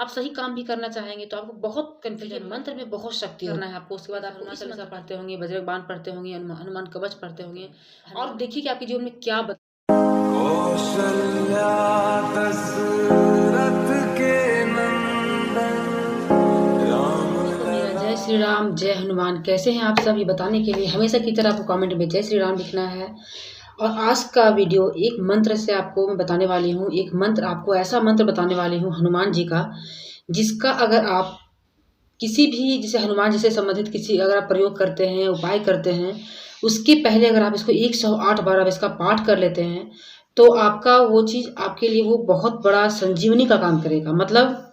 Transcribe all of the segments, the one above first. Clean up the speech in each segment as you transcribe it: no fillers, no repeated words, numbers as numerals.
आप सही काम भी करना चाहेंगे तो आपको बहुत कन्फ्यूजन, मंत्र में बहुत शक्ति करना है आपको। उसके बाद आप हनुमान चालीसा पढ़ते होंगे, बजरंग बाण पढ़ते होंगे, हनुमान कवच पढ़ते होंगे, और देखिए कि आपके जीवन में क्या कौशल्या दशरथ के नंदन राम। मेरा जय श्री राम, जय हनुमान। कैसे हैं आप सब, ये बताने के लिए हमेशा की तरह आपको कमेंट में जय श्री राम लिखना है। और आज का वीडियो एक मंत्र से आपको मैं बताने वाली हूँ। एक मंत्र, आपको ऐसा मंत्र बताने वाली हूँ हनुमान जी का, जिसका अगर आप किसी भी जैसे हनुमान जी से संबंधित किसी अगर आप प्रयोग करते हैं, उपाय करते हैं, उसके पहले अगर आप इसको 108 बार आप इसका पाठ कर लेते हैं तो आपका वो चीज़ आपके लिए वो बहुत बड़ा संजीवनी का काम करेगा। मतलब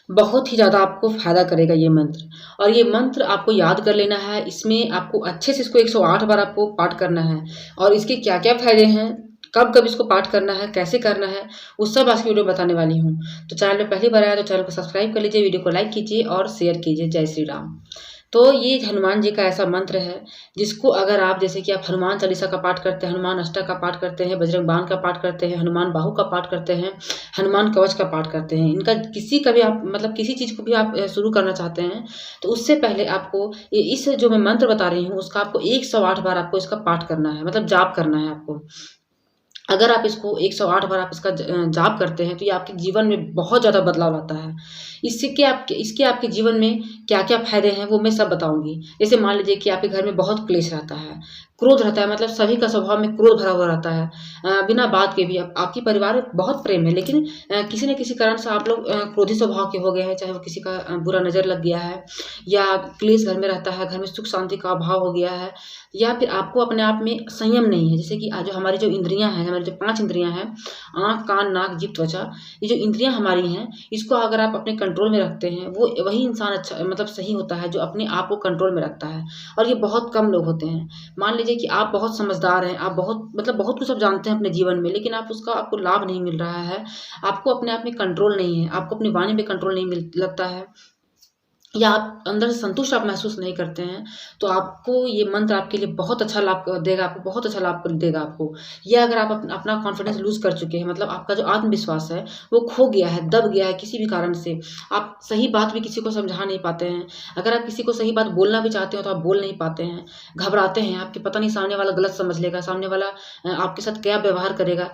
बहुत ही ज़्यादा आपको फ़ायदा करेगा ये मंत्र। और ये मंत्र आपको याद कर लेना है। इसमें आपको अच्छे से इसको 108 बार आपको पाठ करना है। और इसके क्या क्या फ़ायदे हैं, कब कब इसको पाठ करना है, कैसे करना है, वो सब आज की वीडियो बताने वाली हूँ। तो चैनल में पहली बार आया तो चैनल को सब्सक्राइब कर लीजिए, वीडियो को लाइक कीजिए और शेयर कीजिए। जय श्री राम। तो ये हनुमान जी का ऐसा मंत्र है जिसको अगर आप जैसे कि आप हनुमान चालीसा का पाठ करते हैं, हनुमान अष्टक का पाठ करते हैं, बजरंग बाण का पाठ करते हैं, हनुमान बाहु का पाठ करते हैं, हनुमान कवच का पाठ करते हैं, इनका किसी का भी आप मतलब किसी चीज़ को भी आप शुरू करना चाहते हैं तो उससे पहले आपको इस जो मैं मंत्र बता रही हूँ उसका आपको 108 बार आपको इसका पाठ करना है, मतलब जाप करना है आपको। अगर आप इसको 108 बार आप इसका जाप करते हैं तो ये आपके जीवन में बहुत ज़्यादा बदलाव लाता है। इसके आपके जीवन में क्या-क्या फ़ायदे हैं वो मैं सब बताऊँगी। जैसे मान लीजिए कि आपके घर में बहुत क्लेश रहता है, क्रोध रहता है, मतलब सभी का स्वभाव में क्रोध भरा हुआ रहता है। बिना बात के भी आपके परिवार में बहुत प्रेम है, लेकिन किसी न किसी कारण से आप लोग क्रोधी स्वभाव के हो गए हैं, चाहे वो किसी का बुरा नज़र लग गया है या क्लेश घर में रहता है, घर में सुख शांति का अभाव हो गया है, या फिर आपको अपने आप में संयम नहीं है। जैसे कि जो हमारी जो इंद्रियाँ हैं, हमारी जो 5 इंद्रियाँ हैं, आँख, कान, नाक, जीभ, त्वचा, ये जो इंद्रियाँ हमारी हैं, इसको अगर आप अपने कंट्रोल में रखते हैं, वो वही इंसान अच्छा मतलब सही होता है जो अपने आप को कंट्रोल में रखता है। और ये बहुत कम लोग होते हैं। मान लीजिए कि आप बहुत समझदार हैं, आप बहुत मतलब बहुत कुछ आप जानते हैं अपने जीवन में, लेकिन आपको लाभ नहीं मिल रहा है, आपको अपने आप में कंट्रोल नहीं है, आपको अपनी वाणी पे कंट्रोल नहीं मिल लगता है, या आप अंदर से संतुष्ट आप महसूस नहीं करते हैं, तो आपको ये मंत्र आपके लिए बहुत अच्छा लाभ देगा, आपको बहुत अच्छा लाभ देगा आपको। या अगर आप अपना कॉन्फिडेंस लूज़ कर चुके हैं, मतलब आपका जो आत्मविश्वास है वो खो गया है, दब गया है किसी भी कारण से, आप सही बात भी किसी को समझा नहीं पाते हैं। अगर आप किसी को सही बात बोलना भी चाहते हो तो आप बोल नहीं पाते हैं, घबराते हैं, आपकी पता नहीं सामने वाला गलत समझ लेगा, सामने वाला आपके साथ क्या व्यवहार करेगा।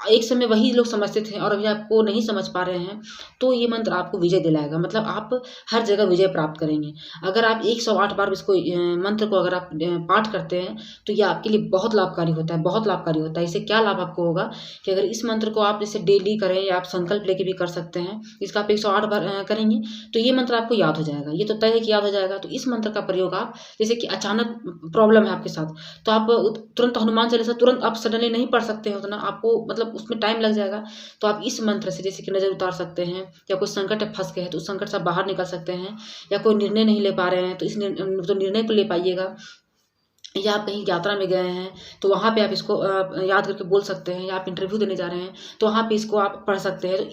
एक समय वही लोग समझते थे और अभी आपको नहीं समझ पा रहे हैं, तो ये मंत्र आपको विजय दिलाएगा, मतलब आप हर जगह विजय प्राप्त करेंगे। अगर आप 108 बार इसको मंत्र को अगर आप पाठ करते हैं तो ये आपके लिए बहुत लाभकारी होता है, बहुत लाभकारी होता है। इससे क्या लाभ आपको होगा कि अगर इस मंत्र को आप जैसे डेली करें या आप संकल्प लेके भी कर सकते हैं, इसका आप 108 बार करेंगे तो ये मंत्र आपको याद हो जाएगा। ये तो तय है कि याद हो जाएगा। तो इस मंत्र का प्रयोग आप जैसे कि अचानक प्रॉब्लम है आपके साथ, तो आप तुरंत हनुमान चालीसा तुरंत आप सडनली नहीं पढ़ सकते हैं, उतना आपको मतलब उसमें टाइम लग जाएगा। तो आप इस मंत्र से जैसे कि नज़र उतार सकते हैं, या कोई संकट में फँस गए हैं तो उस संकट से आप बाहर निकल सकते हैं, या कोई निर्णय नहीं ले पा रहे हैं तो इस निर्णय को ले पाइएगा, या आप कहीं यात्रा में गए हैं तो वहाँ पे आप इसको याद करके बोल सकते हैं, या आप इंटरव्यू देने जा रहे हैं तो वहाँ पे इसको आप पढ़ सकते हैं। तो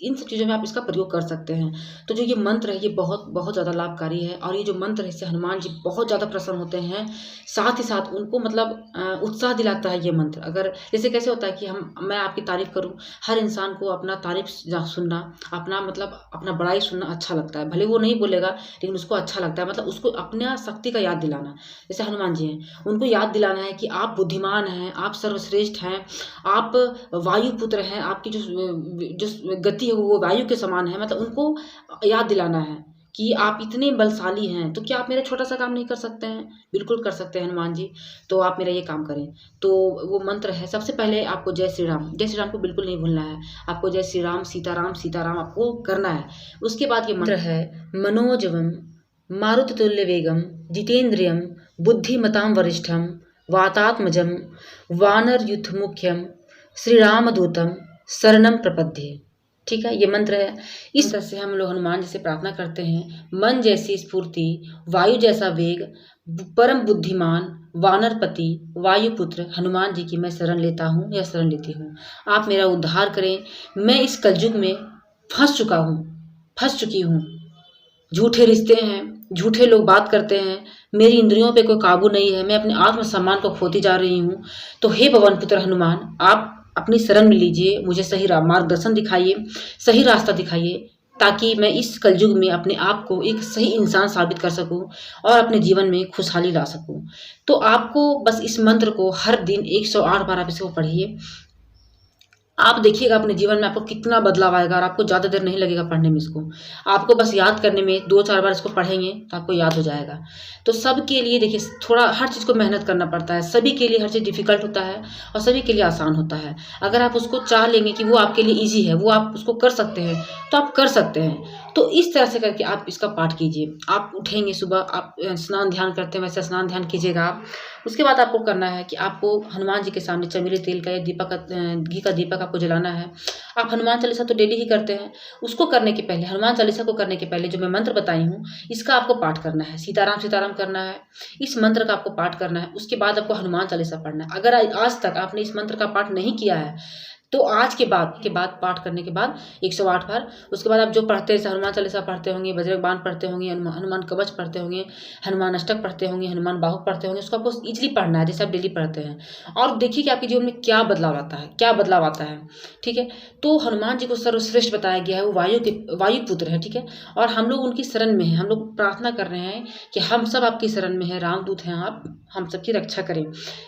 इन सब चीज़ों में आप इसका प्रयोग कर सकते हैं। तो जो ये मंत्र है ये बहुत बहुत ज़्यादा लाभकारी है, और ये जो मंत्र है इससे हनुमान जी बहुत ज़्यादा प्रसन्न होते हैं। साथ ही साथ उनको मतलब उत्साह दिलाता है ये मंत्र। अगर जैसे कैसे होता है कि मैं आपकी तारीफ़ करूँ, हर इंसान को अपना तारीफ़ सुनना, अपना मतलब अपना बड़ाई सुनना अच्छा लगता है। भले वो नहीं बोलेगा लेकिन उसको अच्छा लगता है, मतलब उसको अपना शक्ति का याद दिलाना। जैसे हनुमान जी हैं, उनको याद दिलाना है कि आप बुद्धिमान हैं, आप सर्वश्रेष्ठ हैं, आप वायुपुत्र हैं, आपकी जो गति है वो वायु के समान है, मतलब उनको याद दिलाना है कि आप इतने बलशाली हैं, तो क्या आप मेरा छोटा सा काम नहीं कर सकते हैं? बिल्कुल कर सकते हैं हनुमान जी, तो आप मेरा ये काम करें। तो वो मंत्र है, सबसे पहले आपको जय श्री राम को बिल्कुल नहीं भूलना है। आपको जय श्री राम सीताराम आपको करना है। उसके बाद ये मंत्र है, मनोजवम मारुततुल्य वेगम जितेन्द्रियम बुद्धिमतां वरिष्ठम वातात्मजं वानरयूथ मुख्यम श्रीरामदूतम शरणम प्रपद्ये। ठीक है, ये मंत्र है। इस तरह से हम लोग हनुमान जी से प्रार्थना करते हैं, मन जैसी स्फूर्ति, वायु जैसा वेग, परम बुद्धिमान, वानरपति, वायुपुत्र हनुमान जी की मैं शरण लेता हूँ या शरण लेती हूँ। आप मेरा उद्धार करें। मैं इस कलयुग में फंस चुकी हूँ। झूठे रिश्ते हैं, झूठे लोग बात करते हैं, मेरी इंद्रियों पे कोई काबू नहीं है, मैं अपने आत्मसम्मान को खोती जा रही हूँ। तो हे पवन पुत्र हनुमान, आप अपनी शरण में लीजिए, मुझे सही मार्गदर्शन दिखाइए, सही रास्ता दिखाइए, ताकि मैं इस कलयुग में अपने आप को एक सही इंसान साबित कर सकूं और अपने जीवन में खुशहाली ला सकूं। तो आपको बस इस मंत्र को हर दिन 108 बार आप इसको पढ़िए। आप देखिएगा अपने जीवन में आपको कितना बदलाव आएगा और आपको ज़्यादा देर नहीं लगेगा पढ़ने में इसको। आपको बस याद करने में 2-4 बार इसको पढ़ेंगे तो आपको याद हो जाएगा। तो सबके लिए देखिए थोड़ा हर चीज़ को मेहनत करना पड़ता है। सभी के लिए हर चीज़ डिफ़िकल्ट होता है और सभी के लिए आसान होता है। अगर आप उसको चाह लेंगे कि वो आपके लिए ईज़ी है, वो आप उसको कर सकते हैं, तो आप कर सकते हैं। तो इस तरह से करके आप इसका पाठ कीजिए। आप उठेंगे सुबह, आप स्नान ध्यान करते हैं वैसे स्नान ध्यान कीजिएगा आप। उसके बाद आपको करना है कि आपको हनुमान जी के सामने चमेली तेल का या दीपक का घी का दीपक आपको जलाना है। आप हनुमान चालीसा तो डेली ही करते हैं। उसको करने के पहले, हनुमान चालीसा को करने के पहले जो मैं मंत्र बताई हूँ, इसका आपको पाठ करना है। सीताराम सीताराम करना है, इस मंत्र का आपको पाठ करना है। उसके बाद आपको हनुमान चालीसा पढ़ना है। अगर आज तक आपने इस मंत्र का पाठ नहीं किया है, तो आज के बाद पाठ करने के बाद 108 बार, उसके बाद आप जो पढ़ते हैं, जैसे हनुमान चालीसा पढ़ते होंगे, बजरंग बाण पढ़ते होंगे, हनुमान कवच पढ़ते होंगे, हनुमान अष्टक पढ़ते होंगे, हनुमान बाहुक पढ़ते होंगे, उसको आपको ईज़िली पढ़ना है जैसे आप डेली पढ़ते हैं। और देखिए कि आपके जीवन में क्या बदलाव आता है, क्या बदलाव आता है, ठीक है। तो हनुमान जी को सर्वश्रेष्ठ बताया गया है, वो वायु पुत्र है, ठीक है। और हम लोग उनकी शरण में हैं, हम लोग प्रार्थना कर रहे हैं कि हम सब आपकी शरण में हैं, रामदूत हैं आप, हम सबकी रक्षा करें।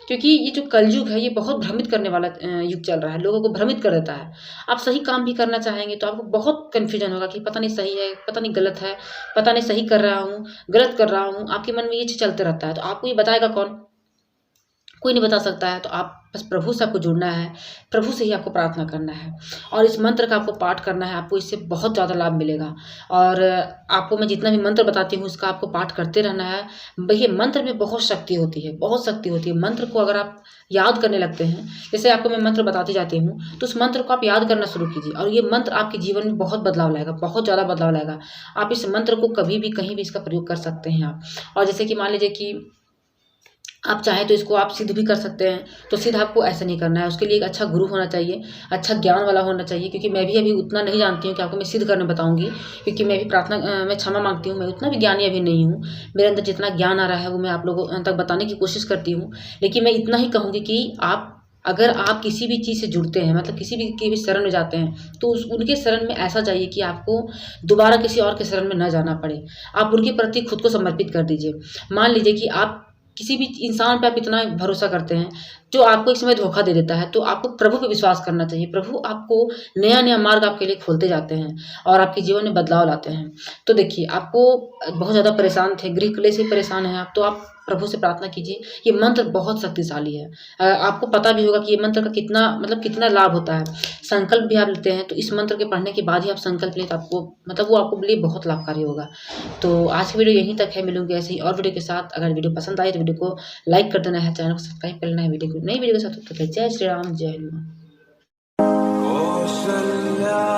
क्योंकि ये जो कलयुग है, ये बहुत भ्रमित करने वाला युग चल रहा है, लोगों को भ्रमित कर देता है। आप सही काम भी करना चाहेंगे तो आपको बहुत कन्फ्यूजन होगा कि पता नहीं सही है, पता नहीं गलत है, पता नहीं सही कर रहा हूँ, गलत कर रहा हूँ। आपके मन में ये चीज़ चलते रहता है, तो आपको ये बताएगा कौन? कोई नहीं बता सकता है। तो आप बस प्रभु से आपको जुड़ना है, प्रभु से ही आपको प्रार्थना करना है और इस मंत्र का आपको पाठ करना है। आपको इससे बहुत ज़्यादा लाभ मिलेगा। और आपको मैं जितना भी मंत्र बताती हूँ, उसका आपको पाठ करते रहना है। देखिए मंत्र में बहुत शक्ति होती है, बहुत शक्ति होती है। मंत्र को अगर आप याद करने लगते हैं, जैसे आपको मैं मंत्र बताती जाती हूँ, तो उस मंत्र को आप याद करना शुरू कीजिए और ये मंत्र आपके जीवन में बहुत बदलाव लाएगा, बहुत ज़्यादा बदलाव लाएगा। आप इस मंत्र को कभी भी, कहीं भी इसका प्रयोग कर सकते हैं आप। और जैसे कि मान लीजिए कि आप चाहें तो इसको आप सिद्ध भी कर सकते हैं। तो सिद्ध आपको ऐसा नहीं करना है, उसके लिए एक अच्छा गुरु होना चाहिए, अच्छा ज्ञान वाला होना चाहिए। क्योंकि मैं भी अभी उतना नहीं जानती हूँ कि आपको मैं सिद्ध करने बताऊँगी, क्योंकि मैं भी प्रार्थना मैं क्षमा माँगती हूँ, मैं उतना भी ज्ञानी अभी नहीं हूँ। मेरे अंदर जितना ज्ञान आ रहा है वो मैं आप लोगों तक बताने की कोशिश करती हूँ। लेकिन मैं इतना ही कहूँगी कि अगर आप किसी भी चीज़ से जुड़ते हैं, मतलब किसी भी की भी शरण में जाते हैं, तो उनके शरण में ऐसा जाइए कि आपको दोबारा किसी और के शरण में न जाना पड़े। आप उनके प्रति खुद को समर्पित कर दीजिए। मान लीजिए कि आप किसी भी इंसान पे आप इतना भरोसा करते हैं जो आपको इस समय धोखा दे देता है, तो आपको प्रभु पे विश्वास करना चाहिए। प्रभु आपको नया-नया मार्ग आपके लिए खोलते जाते हैं और आपके जीवन में बदलाव लाते हैं। तो देखिए, आपको बहुत ज़्यादा परेशान थे, गृह क्लेश से परेशान हैं आप, तो आप प्रभु से प्रार्थना कीजिए। ये मंत्र बहुत शक्तिशाली है। आपको पता भी होगा कि ये मंत्र का कितना लाभ होता है। संकल्प भी आप लेते हैं, तो इस मंत्र के पढ़ने के बाद ही आप संकल्प लें, तो आपको वो आपके लिए बहुत लाभकारी होगा। तो आज की वीडियो यहीं तक है, मिलूँगी ऐसे ही और वीडियो के साथ। अगर वीडियो पसंद आए तो वीडियो को लाइक कर देना है, चैनल को सब्सक्राइब कर लेना है। वीडियो को नई वीडियो के साथ तब तक जय श्री राम, जय हनुमान। कौशल्या